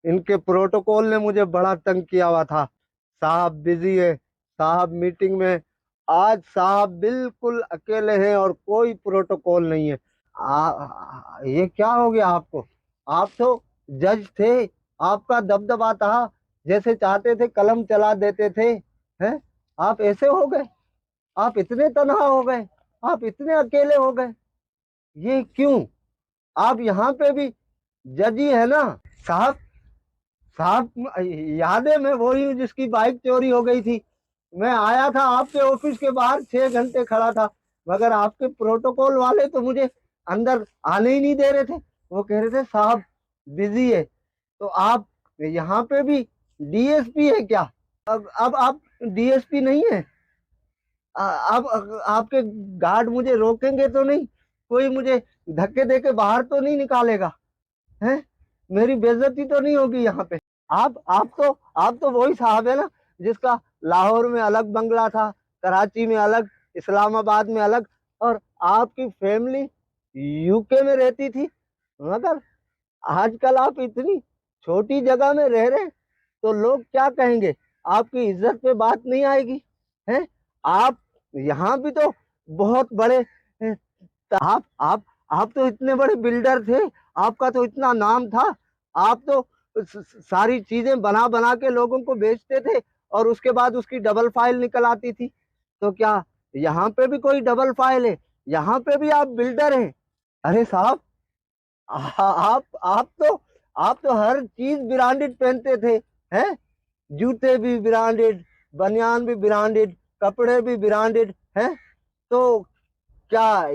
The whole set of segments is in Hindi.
इनके प्रोटोकॉल ने मुझे बड़ा तंग किया हुआ था। साहब बिजी है, साहब मीटिंग में। आज साहब बिल्कुल अकेले हैं और कोई प्रोटोकॉल नहीं है। ये क्या हो गया आपको? आप तो जज थे, आपका दबदबा था, जैसे चाहते थे कलम चला देते थे। हैं? आप ऐसे हो गए? आप इतने तनहा हो गए? आप इतने अकेले हो गए? ये क्यों? आप यहाँ पे भी जज ही है ना? साहब, साहब, याद है मैं वही हूँ जिसकी बाइक चोरी हो गई थी। मैं आया था आपके ऑफिस के बाहर 6 घंटे खड़ा था, मगर आपके प्रोटोकॉल वाले तो मुझे अंदर आने ही नहीं दे रहे थे। वो कह रहे थे साहब बिजी है। तो आप यहाँ पे भी डीएसपी है क्या? अब आप डीएसपी नहीं है? अब आपके गार्ड मुझे रोकेंगे तो नहीं? कोई मुझे धक्के दे के बाहर तो नहीं निकालेगा? हैं? मेरी बेइज्जती तो नहीं होगी यहाँ पे? आप तो वही साहब है ना जिसका लाहौर में अलग बंगला था, कराची में अलग, इस्लामाबाद में अलग, और आपकी फैमिली यूके में रहती थी। मगर आजकल आप इतनी छोटी जगह में रह रहे हैं, तो लोग क्या कहेंगे? आपकी इज्जत पे बात नहीं आएगी? हैं? आप यहाँ भी तो बहुत बड़े आप तो इतने बड़े बिल्डर थे, आपका तो इतना नाम था। आप तो सारी चीजें बना बना के लोगों को बेचते थे और उसके बाद उसकी डबल फाइल निकल आती थी। तो क्या यहाँ पे भी कोई डबल फाइल है? यहाँ पे भी आप बिल्डर हैं? अरे साहब, आप तो हर चीज ब्रांडेड पहनते थे। हैं? जूते भी ब्रांडेड, बनियान भी ब्रांडेड, कपड़े भी ब्रांडेड हैं। तो क्या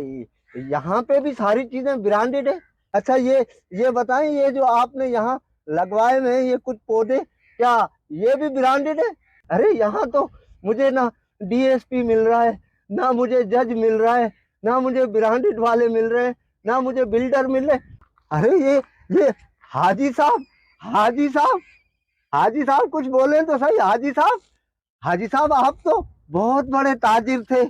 यहाँ पे भी सारी चीजें ब्रांडेड है? अच्छा, ये बताएं, ये जो आपने यहाँ लगवाए हुए हैं ये कुछ पौधे, क्या ये भी ब्रांडेड है? अरे यहाँ तो मुझे ना डीएसपी मिल रहा है, ना मुझे जज मिल रहा है, ना मुझे ब्रांडेड वाले मिल रहे हैं, ना मुझे बिल्डर मिल रहे। अरे ये हाजी साहब, हाजी साहब, हाजी साहब, कुछ बोले तो सही। हाजी साहब, हाजी साहब, आप तो बहुत बड़े ताजिर थे।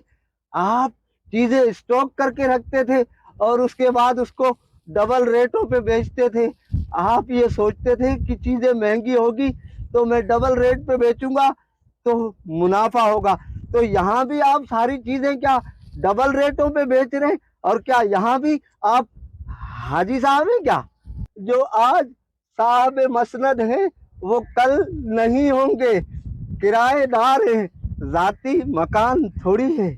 आप चीजें स्टॉक करके रखते थे और उसके बाद उसको डबल रेटों पे बेचते थे। आप ये सोचते थे कि चीजें महंगी होगी तो मैं डबल रेट पे बेचूंगा तो मुनाफा होगा। तो यहाँ भी आप सारी चीजें क्या डबल रेटों पे बेच रहे हैं? और क्या यहाँ भी आप हाजी साहब हैं क्या? जो आज साहब मसनद हैं वो कल नहीं होंगे, किराएदार हैं, जाती मकान थोड़ी है।